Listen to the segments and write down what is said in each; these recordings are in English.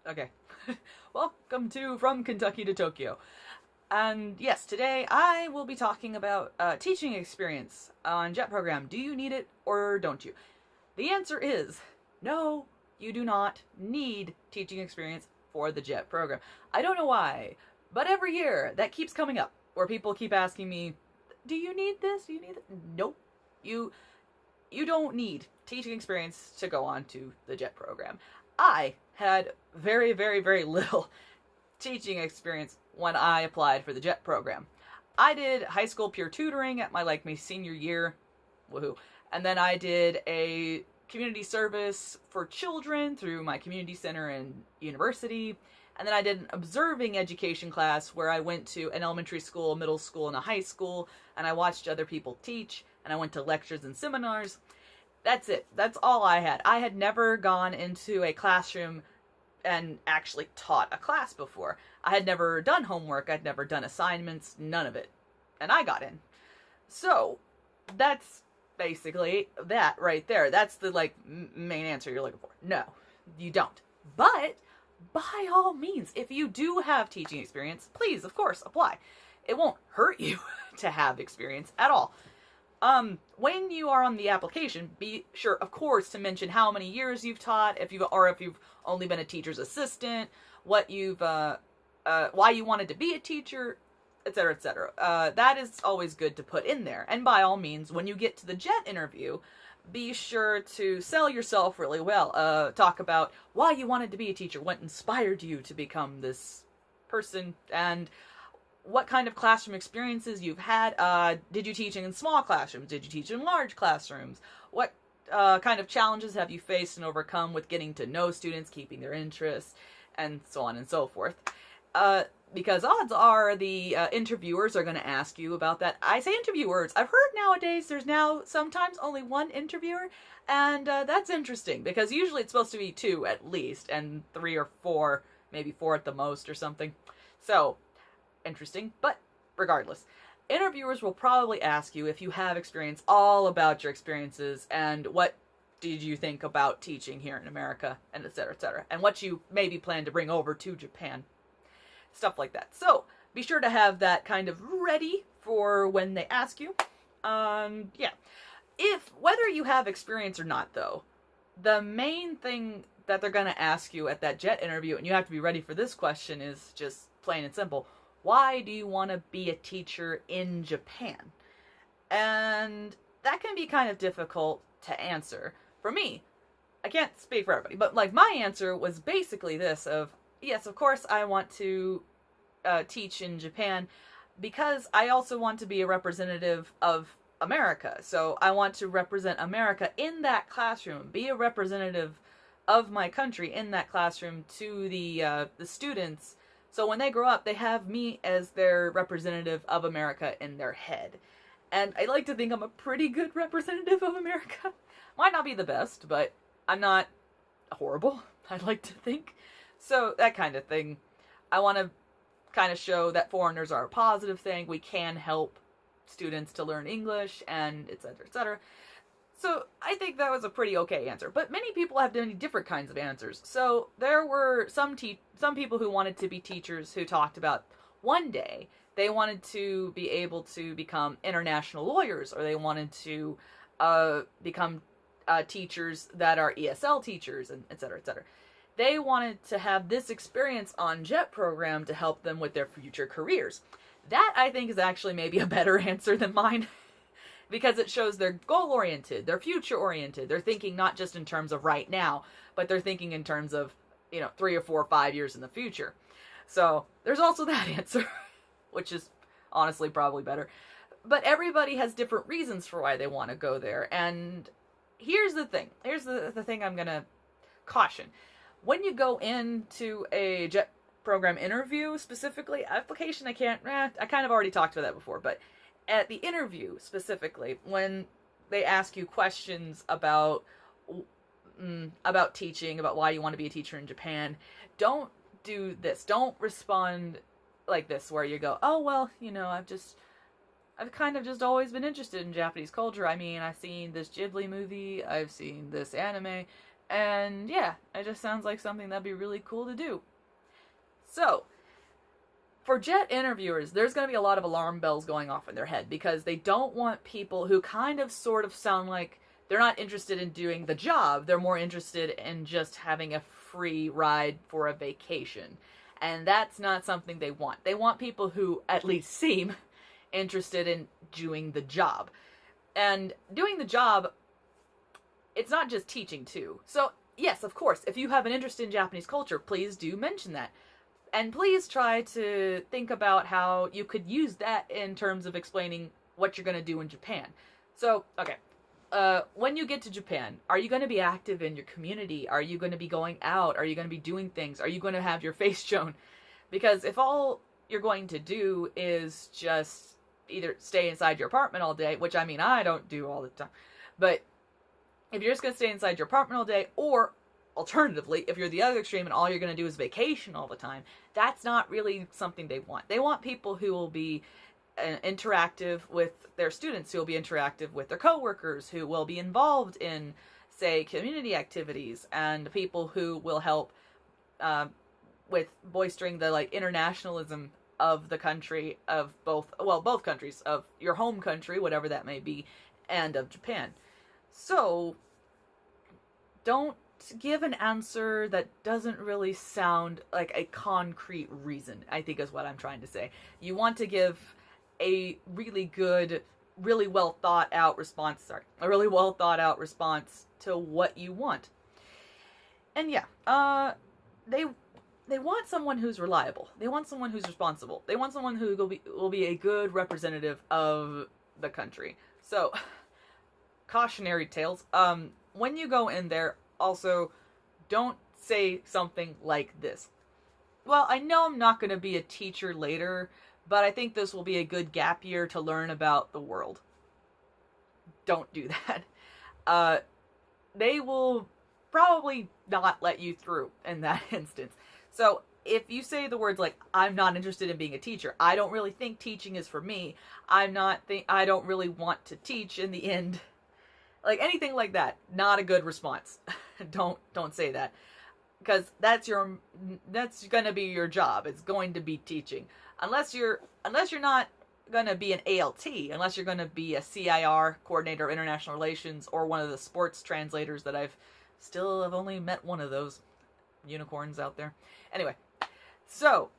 Okay. Welcome to From Kentucky to Tokyo. And yes, today I will be talking about teaching experience on JET program. Do you need it or don't you? The answer is no, you do not need teaching experience for the JET program. I don't know why, but every year that keeps coming up where people keep asking me, do you need this? Do you need it? Nope. You don't need teaching experience to go on to the JET program. I had very, very, very little teaching experience when I applied for the JET program. I did high school peer tutoring at my senior year, woohoo, and then I did a community service for children through my community center and university, and then I did an observing education class where I went to an elementary school, middle school, and a high school, and I watched other people teach, and I went to lectures and seminars. That's it. That's all I had. I had never gone into a classroom and actually taught a class before. I had never done homework. I'd never done assignments. None of it. And I got in. So, that's basically that right there. That's the, main answer you're looking for. No, you don't. But, by all means, if you do have teaching experience, please, of course, apply. It won't hurt you to have experience at all. When you are on the application, be sure, of course, to mention how many years you've taught, if you've only been a teacher's assistant, why you wanted to be a teacher, etc., etc. That is always good to put in there. And by all means, when you get to the JET interview, be sure to sell yourself really well. Talk about why you wanted to be a teacher, what inspired you to become this person, and what kind of classroom experiences you've had. Did you teach in small classrooms? Did you teach in large classrooms? What kind of challenges have you faced and overcome with getting to know students, keeping their interest, and so on and so forth? Because odds are the interviewers are going to ask you about that. I say interviewers. I've heard nowadays there's now sometimes only one interviewer, and that's interesting because usually it's supposed to be two at least, and 3 or 4, maybe 4 at the most or something. So, interesting, but regardless, interviewers will probably ask you if you have experience, all about your experiences, and what did you think about teaching here in America, and etc., and what you maybe plan to bring over to Japan, stuff like that. So be sure to have that kind of ready for when they ask you. Yeah, if whether you have experience or not, though, the main thing that they're going to ask you at that JET interview, and you have to be ready for this question, is just plain and simple: why do you want to be a teacher in Japan? And that can be kind of difficult to answer. For me, I can't speak for everybody, but my answer was basically this of, yes, of course I want to teach in Japan because I also want to be a representative of America. So I want to represent America in that classroom, be a representative of my country in that classroom to the students. So when they grow up, they have me as their representative of America in their head. And I like to think I'm a pretty good representative of America. Might not be the best, but I'm not horrible, I'd like to think. So that kind of thing. I want to kind of show that foreigners are a positive thing. We can help students to learn English, and etc., etc. So I think that was a pretty okay answer. But many people have many different kinds of answers. So there were some people who wanted to be teachers who talked about one day they wanted to be able to become international lawyers, or they wanted to become teachers that are ESL teachers, and etc., etc. They wanted to have this experience on JET program to help them with their future careers. That, I think, is actually maybe a better answer than mine. Because it shows they're goal-oriented, they're future-oriented, they're thinking not just in terms of right now, but they're thinking in terms of, 3 or 4 or 5 years in the future. So, there's also that answer, which is honestly probably better. But everybody has different reasons for why they want to go there, and here's the thing. Here's the thing I'm going to caution. When you go into a JET program interview, specifically, application, I kind of already talked about that before, but at the interview, specifically, when they ask you questions about teaching, about why you want to be a teacher in Japan, don't do this. Don't respond like this, where you go, oh, well, I've kind of just always been interested in Japanese culture. I mean, I've seen this Ghibli movie, I've seen this anime, And yeah, it just sounds like something that'd be really cool to do. So, for jet interviewers, there's going to be a lot of alarm bells going off in their head because they don't want people who kind of sort of sound like they're not interested in doing the job. They're more interested in just having a free ride for a vacation. And that's not something they want. They want people who at least seem interested in doing the job. And doing the job, it's not just teaching too. So, yes, of course, if you have an interest in Japanese culture, please do mention that. And please try to think about how you could use that in terms of explaining what you're going to do in Japan. So, okay. When you get to Japan, are you going to be active in your community? Are you going to be going out? Are you going to be doing things? Are you going to have your face shown? Because if all you're going to do is just either stay inside your apartment all day, which I mean, I don't do all the time, but if you're just going to stay inside your apartment all day, or alternatively, if you're the other extreme and all you're going to do is vacation all the time, that's not really something they want. They want people who will be interactive with their students, who will be interactive with their coworkers, who will be involved in, say, community activities, and people who will help with boistering the like internationalism of the country, of both countries, of your home country, whatever that may be, and of Japan. So, don't give an answer that doesn't really sound like a concrete reason, I think is what I'm trying to say. You want to give a really good, really well thought out response, to what you want. And yeah, they want someone who's reliable. They want someone who's responsible. They want someone who will be a good representative of the country. So, cautionary tales. When you go in there, also, don't say something like this. Well, I know I'm not going to be a teacher later, but I think this will be a good gap year to learn about the world. Don't do that. They will probably not let you through in that instance. So, if you say the words like, I'm not interested in being a teacher, I don't really think teaching is for me, I don't really want to teach in the end, like anything like that, not a good response. Don't say that, because that's gonna be your job. It's going to be teaching, unless you're not gonna be an ALT, unless you're gonna be a CIR, coordinator of international relations, or one of the sports translators that I've only met one of those unicorns out there. Anyway, so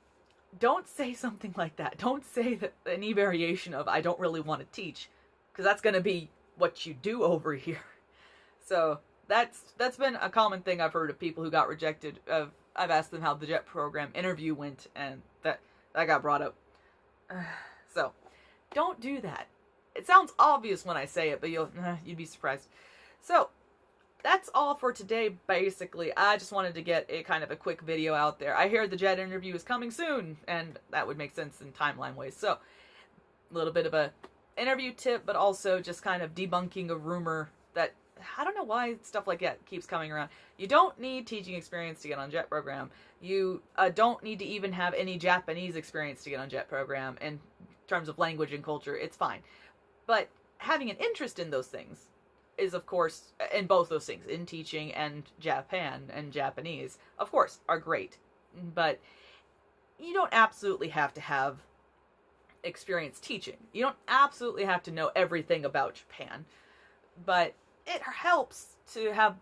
don't say something like that. Don't say that any variation of I don't really want to teach, because that's gonna be what you do over here. So that's been a common thing I've heard of people who got rejected. I've asked them how the JET program interview went, and that got brought up. So don't do that. It sounds obvious when I say it, but you'd be surprised. So that's all for today, basically. I just wanted to get a kind of a quick video out there. I hear the JET interview is coming soon, and that would make sense in timeline ways. So a little bit of a interview tip, but also just kind of debunking a rumor that I don't know why stuff like that keeps coming around. You don't need teaching experience to get on JET program. You don't need to even have any Japanese experience to get on JET program in terms of language and culture. It's fine. But having an interest in those things is, of course, in both those things, in teaching and Japan and Japanese, of course, are great. But you don't absolutely have to have experience teaching. You don't absolutely have to know everything about Japan, but it helps to have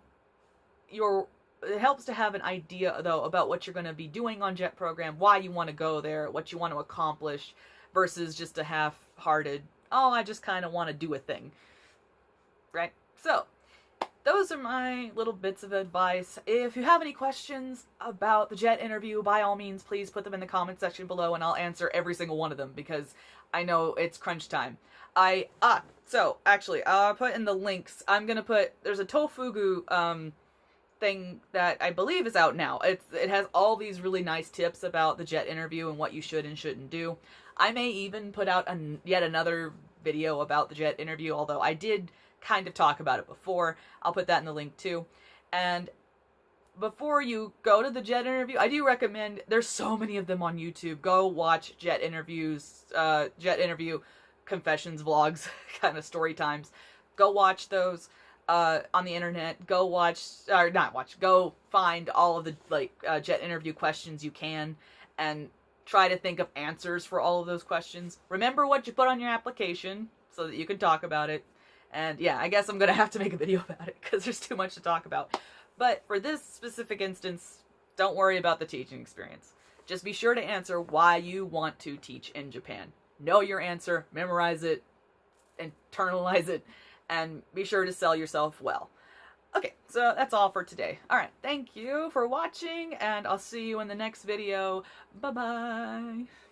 an idea, though, about what you're going to be doing on JET program, why you want to go there, what you want to accomplish, versus just a half-hearted, oh, I just kind of want to do a thing. Right? So, those are my little bits of advice. If you have any questions about the JET interview, by all means, please put them in the comment section below, and I'll answer every single one of them, because I know it's crunch time. So, actually, I'll put in the links. There's a Tofugu, thing that I believe is out now. It has all these really nice tips about the JET interview and what you should and shouldn't do. I may even put out yet another video about the JET interview, although I did kind of talk about it before. I'll put that in the link too. And before you go to the JET interview, I do recommend, there's so many of them on YouTube. Go watch JET interviews, JET interview confessions vlogs, kind of story times. Go watch those. on the internet. Go watch, or not watch, go find all of the jet interview questions you can, and try to think of answers for all of those questions. Remember what you put on your application so that you can talk about it. And yeah, I guess I'm gonna have to make a video about it because there's too much to talk about. But for this specific instance, don't worry about the teaching experience. Just be sure to answer why you want to teach in Japan. Know your answer, memorize it, internalize it, and be sure to sell yourself well. Okay, so that's all for today. Alright, thank you for watching, and I'll see you in the next video. Bye-bye!